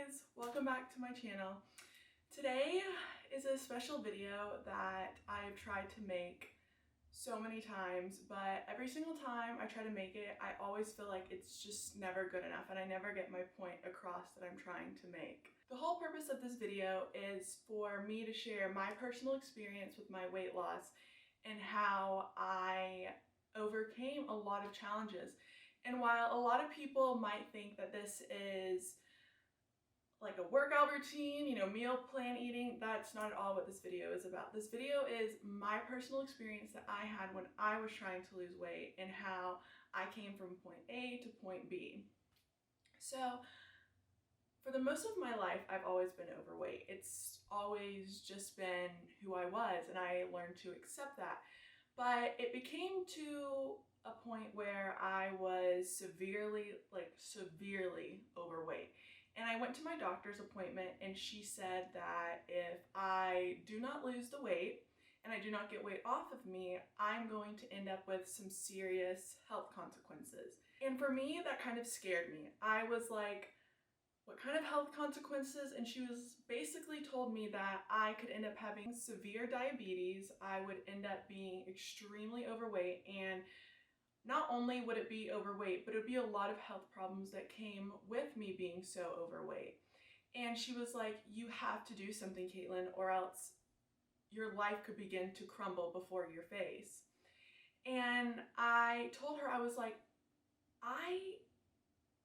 guys, welcome back to my channel. Today is a special video that I've tried to make so many times, but every single time I try to make it, I always feel like it's just never good enough and I never get my point across that I'm trying to make. The whole purpose of this video is for me to share my personal experience with my weight loss and how I overcame a lot of challenges. And while a lot of people might think that this is like a workout routine, meal plan eating, that's not at all what this video is about. This video is my personal experience that I had when I was trying to lose weight and how I came from point A to point B. So for the most of my life, I've always been overweight. It's always just been who I was, and I learned to accept that. But it became to a point where I was severely overweight. And I went to my doctor's appointment and she said that if I do not lose the weight and I do not get weight off of me, I'm going to end up with some serious health consequences. And for me, that kind of scared me. I was like, what kind of health consequences? And she was basically told me that I could end up having severe diabetes, I would end up being extremely overweight, and not only would it be overweight, but it would be a lot of health problems that came with me being so overweight. And she was like, you have to do something, Caitlin, or else your life could begin to crumble before your face. And I told her, I was like, I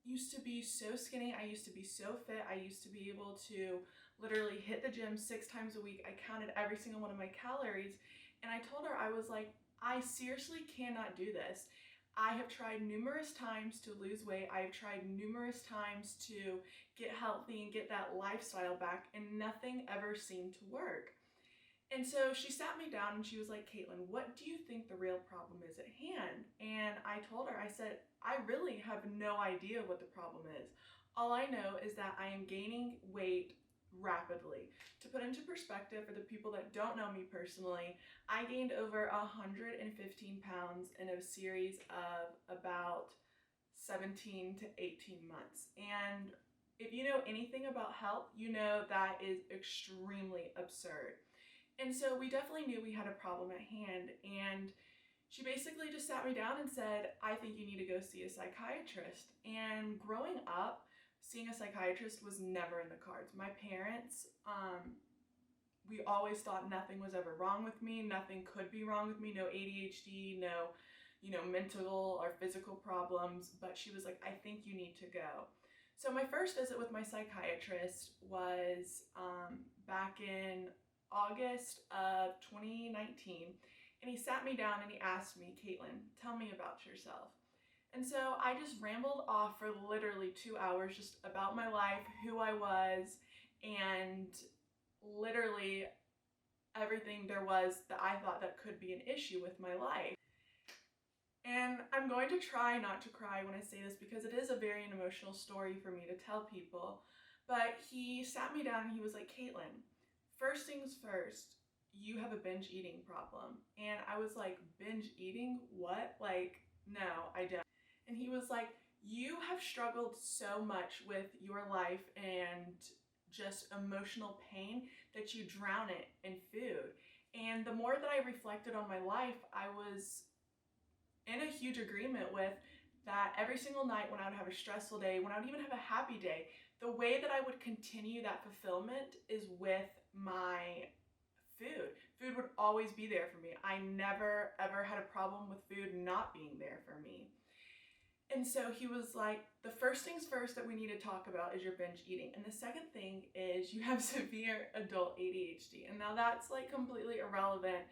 used to be so skinny, I used to be so fit, I used to be able to literally hit the gym 6 times a week. I counted every single one of my calories. And I told her, I was like, I seriously cannot do this. I have tried numerous times to lose weight. I have tried numerous times to get healthy and get that lifestyle back, and nothing ever seemed to work. And so she sat me down and she was like, Caitlin, what do you think the real problem is at hand? And I told her, I said, I really have no idea what the problem is. All I know is that I am gaining weight rapidly. To put into perspective for the people that don't know me personally, I gained over 115 pounds in a series of about 17 to 18 months. And if you know anything about health, you know that is extremely absurd. And so we definitely knew we had a problem at hand, and she basically just sat me down and said, I think you need to go see a psychiatrist. And growing up, seeing a psychiatrist was never in the cards. My parents, we always thought nothing was ever wrong with me, nothing could be wrong with me, no ADHD, no, mental or physical problems, but she was like, I think you need to go. So my first visit with my psychiatrist was back in August of 2019, and he sat me down and he asked me, Caitlin, tell me about yourself. And so I just rambled off for literally 2 hours just about my life, who I was, and literally everything there was that I thought that could be an issue with my life. And I'm going to try not to cry when I say this because it is a very emotional story for me to tell people. But he sat me down and he was like, Caitlin, first things first, you have a binge eating problem. And I was like, binge eating? What? Like, no, I don't. And he was like, you have struggled so much with your life and just emotional pain that you drown it in food. And the more that I reflected on my life, I was in a huge agreement with that every single night when I would have a stressful day, when I would even have a happy day, the way that I would continue that fulfillment is with my food. Food would always be there for me. I never ever had a problem with food not being there for me. And so he was like, the first things first that we need to talk about is your binge eating. And the second thing is you have severe adult ADHD. And now that's like completely irrelevant,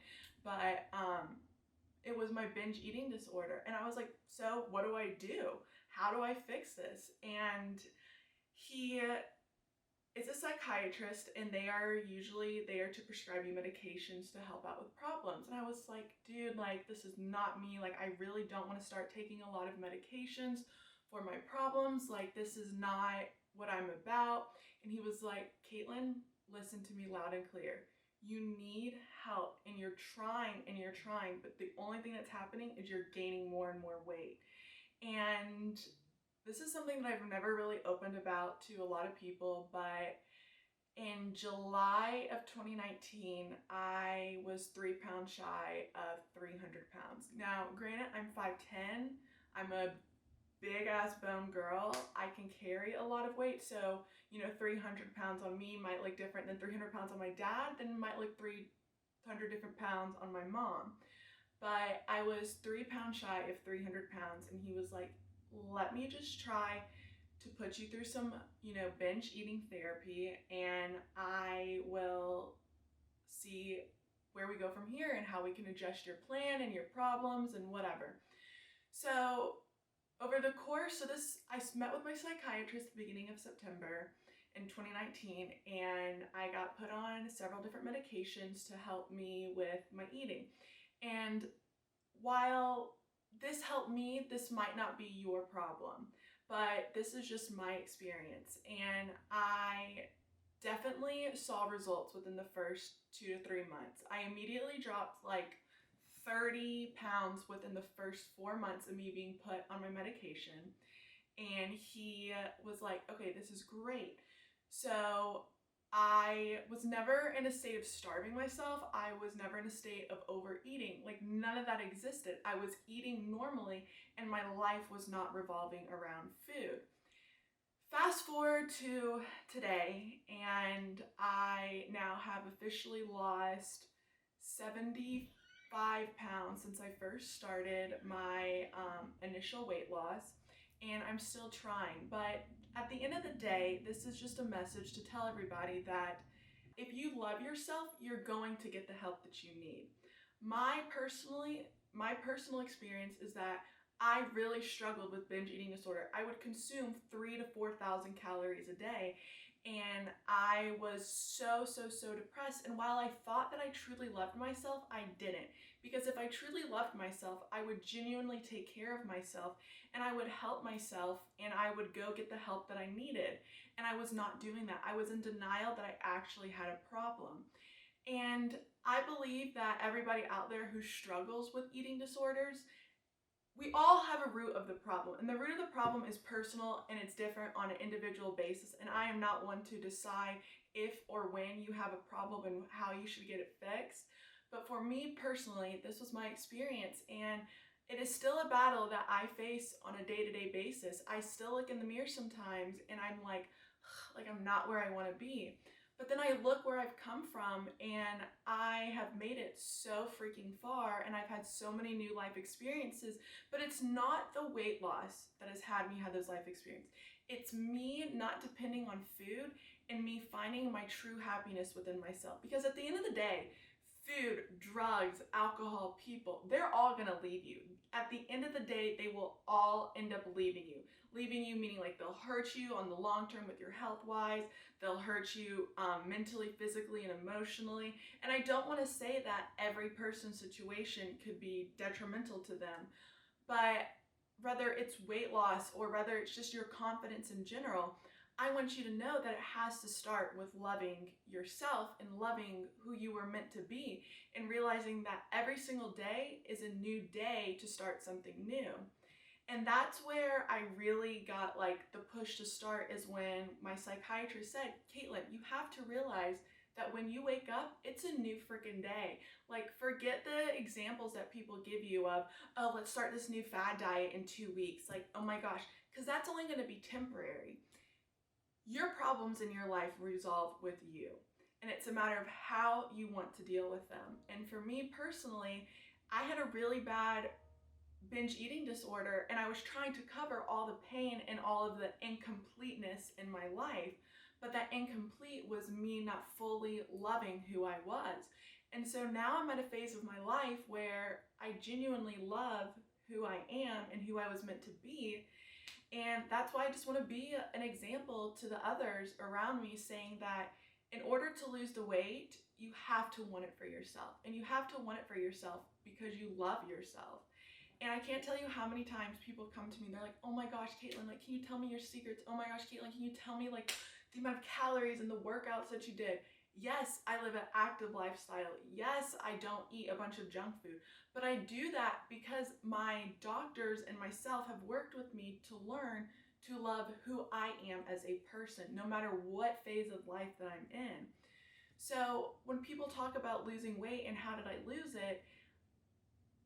but it was my binge eating disorder. And I was like, so what do I do? How do I fix this? And he is a psychiatrist, and they are usually there to prescribe you medications to help out with problems. And I was like, dude, like, this is not me. Like, I really don't want to start taking a lot of medications for my problems. Like, this is not what I'm about. And he was like, Caitlin, listen to me loud and clear. You need help, and you're trying, but the only thing that's happening is you're gaining more and more weight. And This is something that I've never really opened about to a lot of people, but in July of 2019, I was 3 pounds shy of 300 pounds. Now, granted, I'm 5'10". I'm a big ass bone girl. I can carry a lot of weight. So, 300 pounds on me might look different than 300 pounds on my dad, then it might look 300 different pounds on my mom. But I was 3 pounds shy of 300 pounds, and he was like, let me just try to put you through some, binge eating therapy, and I will see where we go from here and how we can adjust your plan and your problems and whatever. So over the course of this, I met with my psychiatrist at the beginning of September in 2019, and I got put on several different medications to help me with my eating. And while this helped me, this might not be your problem, but this is just my experience. And I definitely saw results within the first 2 to 3 months. I immediately dropped like 30 pounds within the first 4 months of me being put on my medication. And he was like, okay, this is great. So I was never in a state of starving myself. I was never in a state of overeating. Like, none of that existed. I was eating normally, and my life was not revolving around food. Fast forward to today, and I now have officially lost 75 pounds since I first started my initial weight loss, and I'm still trying. But at the end of the day, this is just a message to tell everybody that if you love yourself, you're going to get the help that you need. My personal experience is that I really struggled with binge eating disorder. I would consume 3,000 to 4,000 calories a day, and I was so depressed. And while I thought that I truly loved myself, I didn't. Because if I truly loved myself, I would genuinely take care of myself, and I would help myself, and I would go get the help that I needed. And I was not doing that. I was in denial that I actually had a problem. And I believe that everybody out there who struggles with eating disorders, we all have a root of the problem, and the root of the problem is personal, and it's different on an individual basis. And I am not one to decide if or when you have a problem and how you should get it fixed. But for me personally, this was my experience, and it is still a battle that I face on a day-to-day basis. I still look in the mirror sometimes, and I'm like I'm not where I want to be. But then I look where I've come from, and I have made it so freaking far, and I've had so many new life experiences. But it's not the weight loss that has had me have those life experiences. It's me not depending on food and me finding my true happiness within myself. Because at the end of the day, food, drugs, alcohol, people, they're all gonna leave you. At the end of the day, they will all end up leaving you. Leaving you meaning like they'll hurt you on the long term with your health wise. They'll hurt you mentally, physically, and emotionally. And I don't want to say that every person's situation could be detrimental to them, but whether it's weight loss or whether it's just your confidence in general, I want you to know that it has to start with loving yourself and loving who you were meant to be, and realizing that every single day is a new day to start something new. And that's where I really got the push to start, is when my psychiatrist said, Caitlin, you have to realize that when you wake up, it's a new freaking day. Forget the examples that people give you of, oh, let's start this new fad diet in 2 weeks. Oh my gosh, because that's only going to be temporary. Your problems in your life resolve with you, and it's a matter of how you want to deal with them. And for me personally, I had a really bad binge eating disorder, and I was trying to cover all the pain and all of the incompleteness in my life, but that incomplete was me not fully loving who I was. And so now I'm at a phase of my life where I genuinely love who I am and who I was meant to be. And that's why I just want to be an example to the others around me, saying that in order to lose the weight, you have to want it for yourself. And you have to want it for yourself because you love yourself. And I can't tell you how many times people come to me, they're like, oh my gosh, Caitlin, can you tell me your secrets? Oh my gosh, Caitlin, can you tell me the amount of calories and the workouts that you did? Yes, I live an active lifestyle. Yes, I don't eat a bunch of junk food, but I do that because my doctors and myself have worked with me to learn to love who I am as a person, no matter what phase of life that I'm in. So when people talk about losing weight and how did I lose it,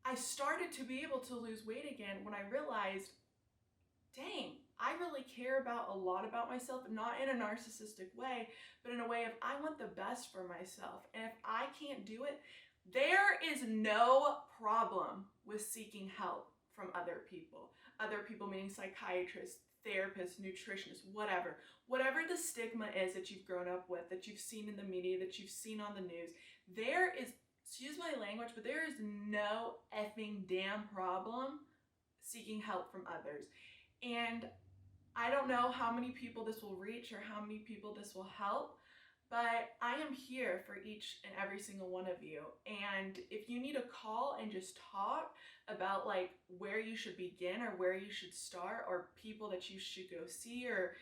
I started to be able to lose weight again when I realized, dang, I really care about a lot about myself, not in a narcissistic way, but in a way of I want the best for myself. And if I can't do it, there is no problem with seeking help from other people. Other people meaning psychiatrists, therapists, nutritionists, whatever. Whatever the stigma is that you've grown up with, that you've seen in the media, that you've seen on the news, there is, excuse my language, but there is no effing damn problem seeking help from others. And I don't know how many people this will reach or how many people this will help, but I am here for each and every single one of you. And if you need a call and just talk about like where you should begin or where you should start or people that you should go see or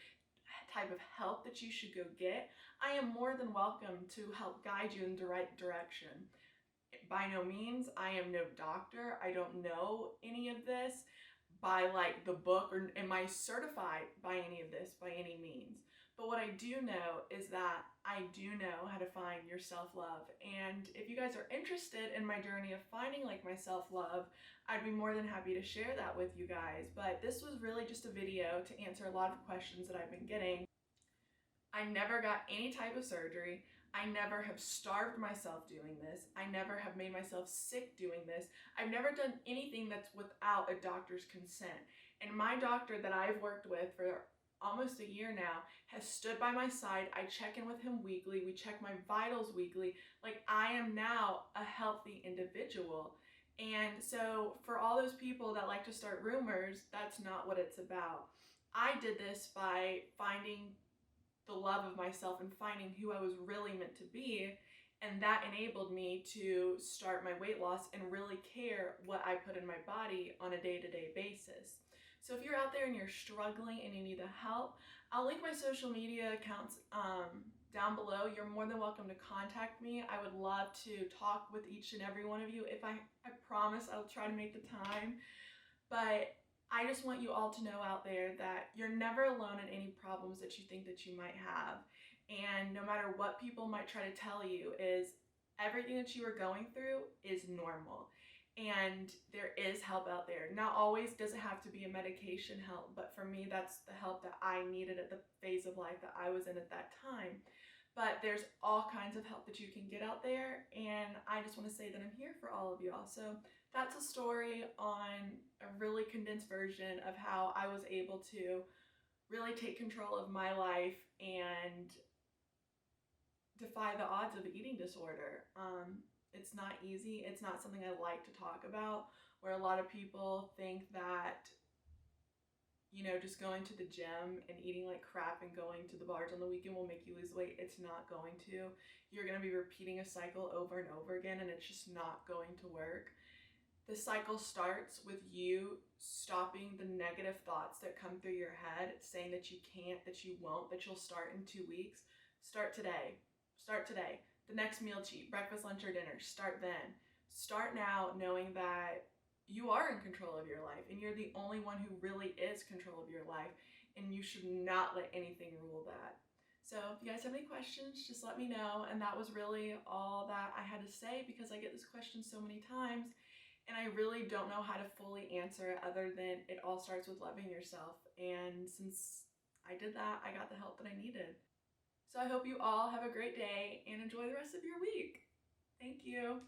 type of help that you should go get, I am more than welcome to help guide you in the right direction. By no means, I am no doctor. I don't know any of this by like the book, or am I certified by any of this by any means. But what I do know is that I do know how to find your self-love. And if you guys are interested in my journey of finding like my self-love, I'd be more than happy to share that with you guys. But this was really just a video to answer a lot of questions that I've been getting. I never got any type of surgery. I never have starved myself doing this. I never have made myself sick doing this. I've never done anything that's without a doctor's consent. And my doctor that I've worked with for almost a year now has stood by my side. I check in with him weekly. We check my vitals weekly. Like, I am now a healthy individual. And so for all those people that like to start rumors, that's not what it's about. I did this by finding the love of myself and finding who I was really meant to be. And that enabled me to start my weight loss and really care what I put in my body on a day-to-day basis. So if you're out there and you're struggling and you need the help, I'll link my social media accounts down below. You're more than welcome to contact me. I would love to talk with each and every one of you. I promise I'll try to make the time. But I just want you all to know out there that you're never alone in any problems that you think that you might have. And no matter what people might try to tell you, is everything that you are going through is normal. And there is help out there. Not always does it have to be a medication help, but for me, that's the help that I needed at the phase of life that I was in at that time. But there's all kinds of help that you can get out there, and I just want to say that I'm here for all of y'all. So that's a story on a really condensed version of how I was able to really take control of my life and defy the odds of eating disorder. It's not easy. It's not something I like to talk about, where a lot of people think that, you know, just going to the gym and eating like crap and going to the bars on the weekend will make you lose weight. It's not going to. You're going to be repeating a cycle over and over again, and it's just not going to work. The cycle starts with you stopping the negative thoughts that come through your head, saying that you can't, that you won't, that you'll start in 2 weeks. Start today. Start today. The next meal cheat, breakfast, lunch, or dinner, start then. Start now knowing that you are in control of your life and you're the only one who really is control of your life, and you should not let anything rule that. So if you guys have any questions, just let me know. And that was really all that I had to say, because I get this question so many times and I really don't know how to fully answer it other than it all starts with loving yourself. And since I did that, I got the help that I needed. So I hope you all have a great day and enjoy the rest of your week. Thank you.